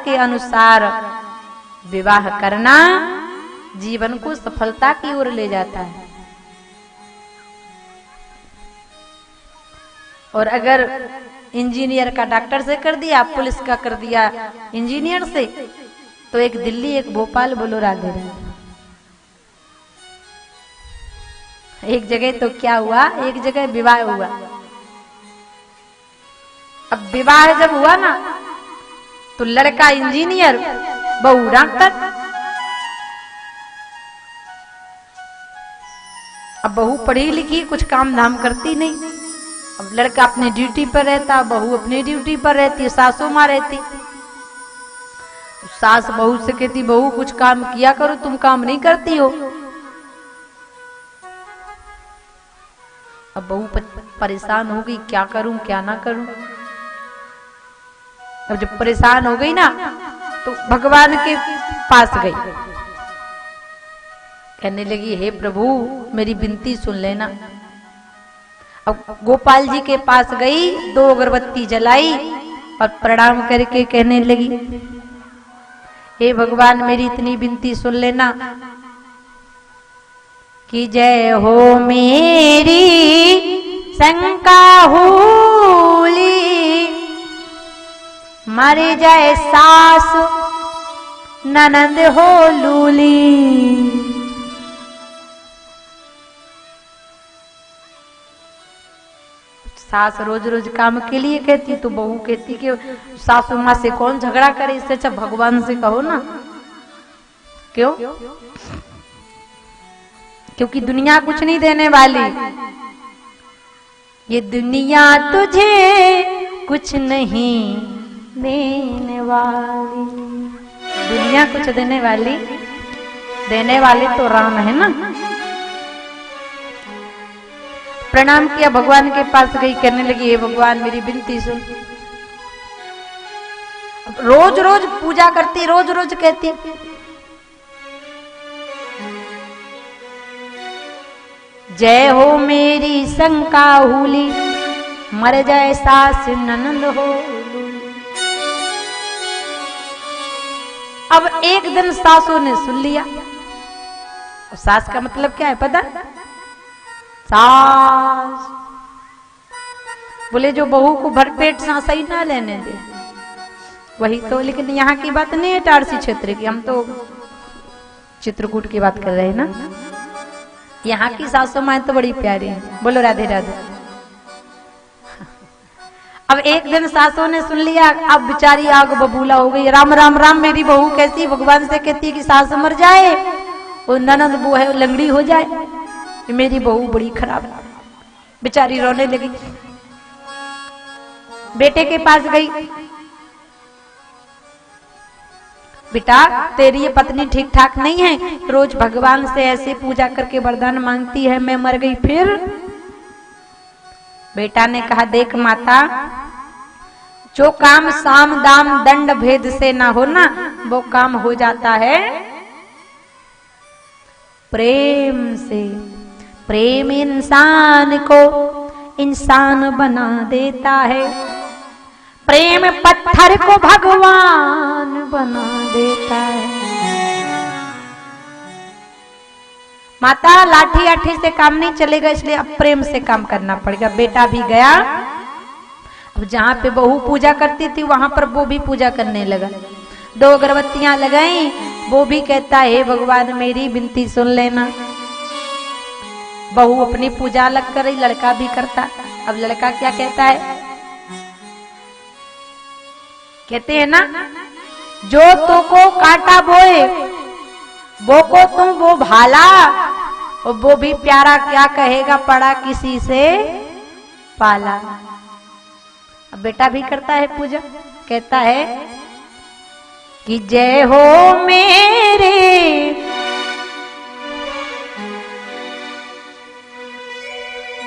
के अनुसार विवाह करना जीवन को सफलता की ओर ले जाता है। और अगर इंजीनियर का डॉक्टर से कर दिया, पुलिस का कर दिया इंजीनियर से, तो एक दिल्ली एक भोपाल, बोलो राधे राधे। एक जगह तो क्या हुआ, एक जगह विवाह हुआ। अब विवाह जब हुआ ना, तो लड़का इंजीनियर, बहू डॉक्टर। अब बहू पढ़ी लिखी, कुछ काम धाम करती नहीं। अब लड़का अपनी ड्यूटी पर रहता, बहू अपनी ड्यूटी पर रहती, सासू माँ रहती। सास बहू से कहती, बहू कुछ काम किया करो, तुम काम नहीं करती हो। अब बहू परेशान हो गई, क्या करूं क्या ना करूं। अब जब परेशान हो गई ना, तो भगवान के पास गई, कहने लगी, हे प्रभु मेरी विनती सुन लेना। अब गोपाल जी के पास गई, 2 अगरबत्ती जलाई और प्रणाम करके कहने लगी, हे भगवान मेरी इतनी विनती सुन लेना कि जय हो मेरी शंका हूली, मर जाए सास ननंद हो लूली। सास रोज रोज काम के लिए कहती, तो बहू कहती कि सासू माँ से कौन झगड़ा करे, इससे अच्छा भगवान से कहो ना। क्यों? क्योंकि दुनिया कुछ नहीं देने वाली। ये दुनिया तुझे कुछ नहीं देने वाली। दुनिया कुछ देने वाले तो राम है ना। प्रणाम किया, भगवान के पास गई, कहने लगी, हे भगवान मेरी विनती सुन। रोज रोज पूजा करती, रोज रोज कहती, जय हो मेरी शंका हूली, मर जाए सास ननंद हो लूली। अब एक दिन सासू ने सुन लिया। सास का मतलब क्या है पता? सास बोले जो बहू को भरपेट सांस ही ना लेने दे, वही तो। लेकिन यहाँ की बात नहीं है टारसी क्षेत्र की, हम तो चित्रकूट की बात कर रहे हैं ना। यहाँ की सासू माँ तो बड़ी प्यारी है, बोलो राधे राधे। अब एक दिन सासू ने सुन लिया, अब बेचारी आग बबूला हो गई। राम राम राम, मेरी बहू कैसी भगवान से कहती है कि सास मर जाए और ननद वो है लंगड़ी हो जाए, मेरी बहू बड़ी खराब है। बेचारी रोने लगी, बेटे के पास गई, बेटा तेरी ये पत्नी ठीक ठाक नहीं है, रोज भगवान से ऐसे पूजा करके वरदान मांगती है, मैं मर गई फिर। बेटा ने कहा, देख माता, जो काम साम दाम दंड भेद से ना हो ना, वो काम हो जाता है प्रेम से। प्रेम इंसान को इंसान बना देता है, प्रेम पत्थर को भगवान बना देता है। माता लाठी आठी से काम नहीं चलेगा, इसलिए अब प्रेम से काम करना पड़ेगा। बेटा भी गया, अब जहां पे बहू पूजा करती थी वहां पर वो भी पूजा करने लगा। 2 अगरबत्तियां लगाई, वो भी कहता है, हे भगवान मेरी विनती सुन लेना। बहू अपनी पूजा अलग कर रही, लड़का भी करता। अब लड़का क्या कहता है? कहते हैं ना, जो तो को कांटा बोए वो को तुम वो भाला, और वो भी प्यारा क्या कहेगा, पड़ा किसी से पाला। अब बेटा भी करता है पूजा, कहता है कि जय हो मेरे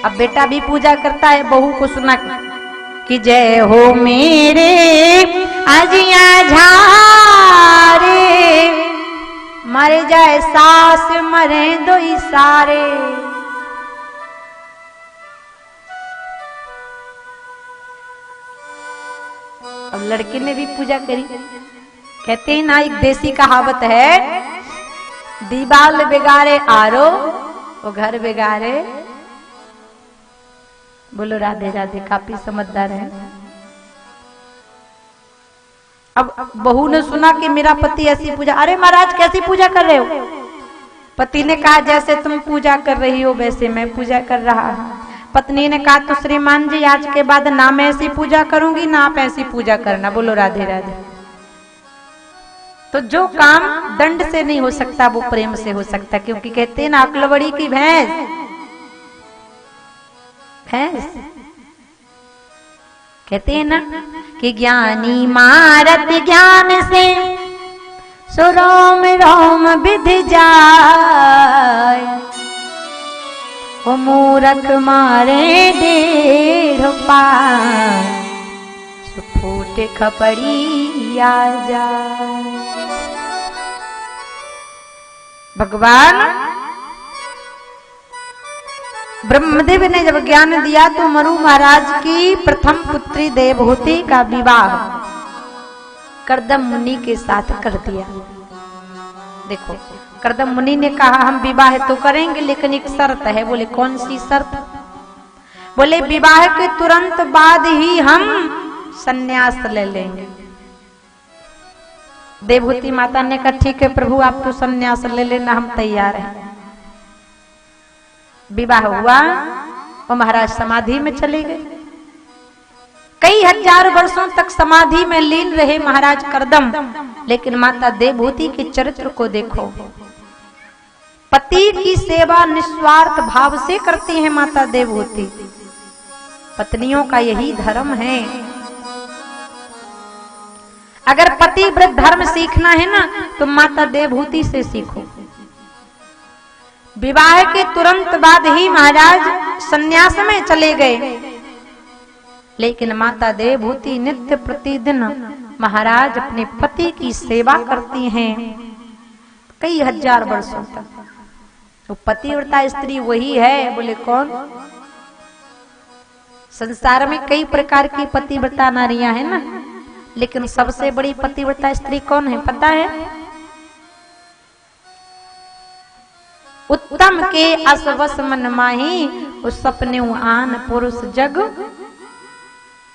अब बेटा भी पूजा करता है, बहू को सुना कि जय हो मेरे अजिया झारे, मर जाए सास मरे दो सारे। अब लड़के ने भी पूजा करी, कहते हैं ना, एक देसी कहावत है, दीवाल बिगाड़े आरो वो घर बिगाड़े। बोलो राधे राधे, काफी समझदार है। अब बहू ने सुना कि मेरा पति ऐसी पूजा, अरे महाराज कैसी पूजा कर रहे हो? पति ने कहा जैसे तुम पूजा कर रही हो वैसे मैं पूजा कर रहा हूं। पत्नी ने कहा तो श्रीमान जी आज के बाद ना मैं ऐसी पूजा करूंगी ना आप ऐसी पूजा करना। बोलो राधे राधे। तो जो काम दंड से नहीं हो सकता वो प्रेम से हो सकता, क्योंकि कहते हैं ना, अकलवड़ी की भैंस कहते हैं ना कि ज्ञानी मारत ज्ञान से सो रोम रोम विध जाय, वो मूरख मारे डेढ़ पार, सो फूटे खपड़ी आ जाए। भगवान ब्रह्मदेव ने जब ज्ञान दिया तो मरु महाराज की प्रथम पुत्री देवहूति का विवाह कर्दम मुनि के साथ कर दिया। देखो, कर्दम मुनि ने कहा हम विवाह तो करेंगे लेकिन एक शर्त है। बोले कौन सी शर्त? बोले विवाह के तुरंत बाद ही हम संन्यास ले लेंगे। देवहूति माता ने कहा ठीक है प्रभु, आप तो संन्यास ले लेना, हम तैयार हैं। विवाह हुआ और महाराज समाधि में चले गए। कई हजार वर्षों तक समाधि में लीन रहे महाराज कर्दम, लेकिन माता देवहूति के चरित्र को देखो। पति की सेवा निस्वार्थ भाव से करती है माता देवहूति। पत्नियों का यही धर्म है। अगर पतिव्रत धर्म सीखना है ना तो माता देवहूति से सीखो। विवाह के तुरंत बाद ही महाराज संन्यास में चले गए, लेकिन माता देवहूति नित्य प्रतिदिन महाराज अपने पति की सेवा करती हैं कई हजार वर्षों तक। तो पतिव्रता स्त्री वही है। बोले कौन? संसार में कई प्रकार की पतिव्रता नारियां हैं ना, लेकिन सबसे बड़ी पतिव्रता स्त्री कौन है पता है? उत्तम के असवस मन माही, उस सपने आन पुरुष जग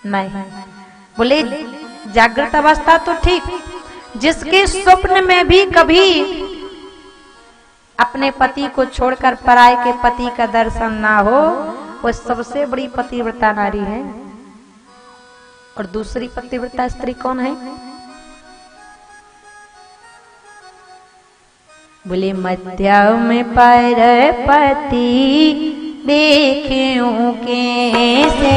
नहीं। बोले जागृत अवस्था तो ठीक, जिसके स्वप्न में भी कभी अपने पति को छोड़कर पराये के पति का दर्शन ना हो, वो सबसे बड़ी पतिव्रता नारी है। और दूसरी पतिव्रता स्त्री कौन है? बोले मध्यम पर पति देखूं कैसे,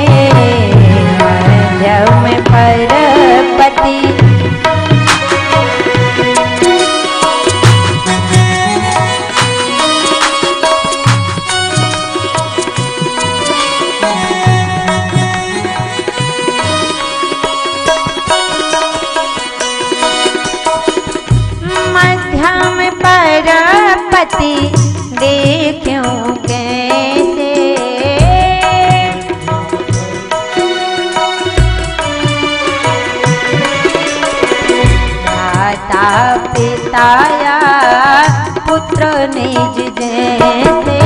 मध्यम पर पति पति देखूं कैसे, माता पिता या पुत्र निज जैसे,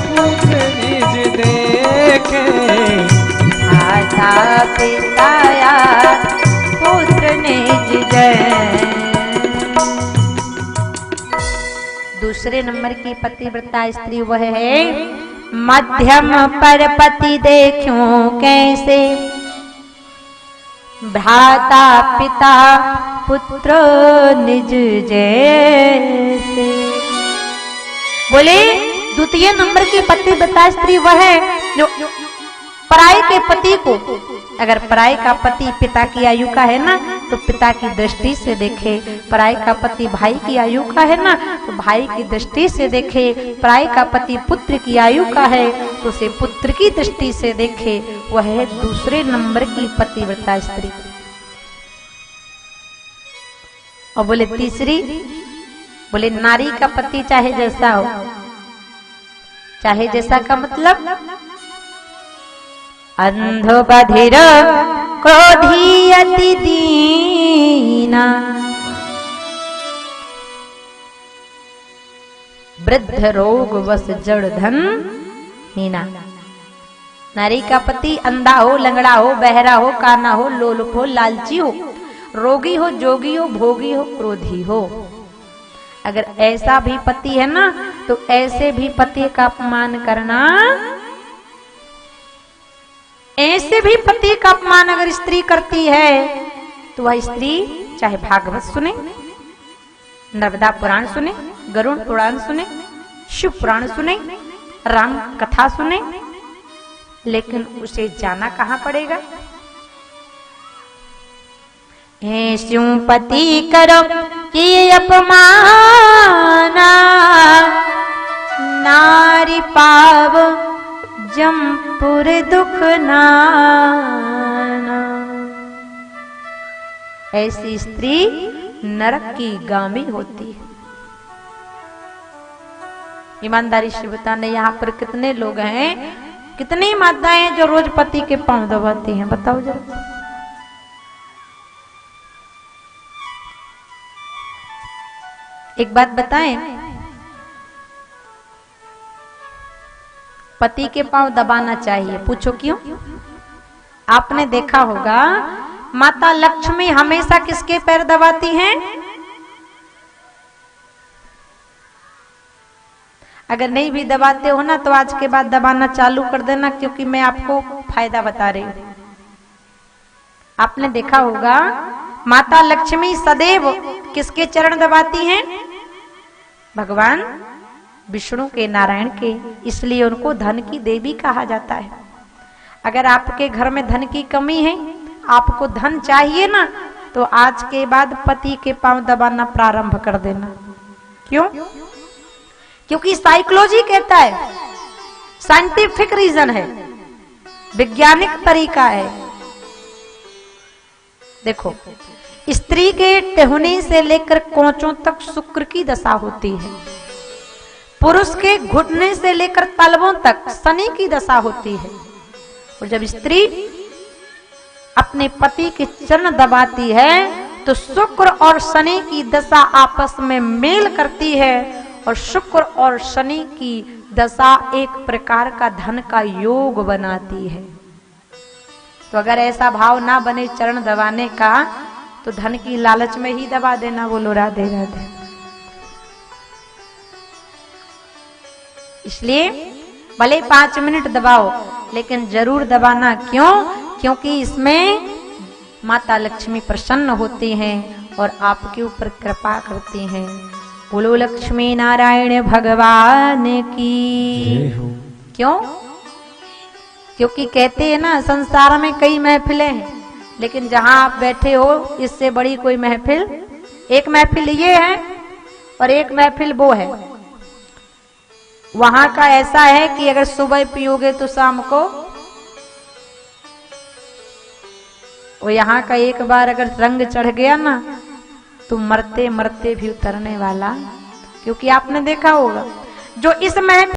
पुत्र निज देखे, माता पिता या पुत्र निज जैसे। दूसरे नंबर की पतिव्रता स्त्री वह है मध्यम पर पति देखूं कैसे, भ्राता पिता पुत्र निज जैसे। बोले द्वितीय नंबर की पतिव्रता स्त्री वह है जो पराये के पति को, अगर पराये का पति पिता की आयु का है ना तो पिता की दृष्टि से देखे, पराये का पति भाई की आयु का है ना तो भाई की दृष्टि से देखे, पराये का पति पुत्र की आयु का है तो उसे पुत्र की दृष्टि से देखे। वह है दूसरे नंबर की पतिव्रता स्त्री। और बोले तीसरी, बोले नारी का पति चाहे जैसा हो, चाहे जैसा का मतलब अंध बधिर क्रोधी अति दीना। वृद्ध रोग वस जड़ धन हीना। नारी का पति अंधा हो, लंगड़ा हो, बहरा हो, काना हो, लोलुप हो, लालची हो, रोगी हो, जोगी हो, भोगी हो, क्रोधी हो, अगर ऐसा भी पति है ना, तो ऐसे भी पति का अपमान करना, ऐसे भी पति का अपमान अगर स्त्री करती है तो वह स्त्री चाहे भागवत सुने, नर्मदा पुराण सुने, गरुड़ पुराण सुने, शिव पुराण सुने, राम कथा सुने, लेकिन उसे जाना कहां पड़ेगा? ऐस्यू पति करो कि अपमाना, नारी पाव जमपुर दुख नाना। ऐसी स्त्री नरक की गामी होती है। ईमानदारी से बताने यहाँ पर कितने लोग हैं, कितनी माताएं जो रोज पति के पांव दबाती हैं, बताओ जरा। एक बात बताएं, पति के पांव दबाना चाहिए, पूछो क्यों? आपने देखा होगा माता लक्ष्मी हमेशा किसके पैर दबाती हैं? अगर नहीं भी दबाते हो ना तो आज के बाद दबाना चालू कर देना, क्योंकि मैं आपको फायदा बता रही हूं। आपने देखा होगा माता लक्ष्मी सदैव किसके चरण दबाती हैं? भगवान विष्णु के, नारायण के, इसलिए उनको धन की देवी कहा जाता है। अगर आपके घर में धन की कमी है, आपको धन चाहिए ना, तो आज के बाद पति के पांव दबाना प्रारंभ कर देना। क्यों? क्योंकि साइकोलॉजी कहता है, साइंटिफिक रीजन है, वैज्ञानिक तरीका है। देखो, स्त्री के टहनी से लेकर कोंचों तक शुक्र की दशा होती है, पुरुष के घुटने से लेकर तलवों तक शनि की दशा होती है। और जब स्त्री अपने पति के चरण दबाती है तो शुक्र और शनि की दशा आपस में मेल करती है, और शुक्र और शनि की दशा एक प्रकार का धन का योग बनाती है। तो अगर ऐसा भाव ना बने चरण दबाने का, तो धन की लालच में ही दबा देना। बोलो राधे राधे। इसलिए भले 5 मिनट दबाओ, लेकिन जरूर दबाना। क्यों? क्योंकि इसमें माता लक्ष्मी प्रसन्न होती हैं और आपके ऊपर कृपा करती हैं। बोलो लक्ष्मी नारायण भगवान की। क्यों? क्योंकि कहते हैं ना, संसार में कई महफिलें हैं, लेकिन जहां आप बैठे हो इससे बड़ी कोई महफिल, एक महफिल ये है और एक महफिल वो है। वहां का ऐसा है कि अगर सुबह पियोगे तो शाम को, वो यहाँ का एक बार अगर रंग चढ़ गया ना, तो मरते मरते भी उतरने वाला। क्योंकि आपने देखा होगा जो इस महफिल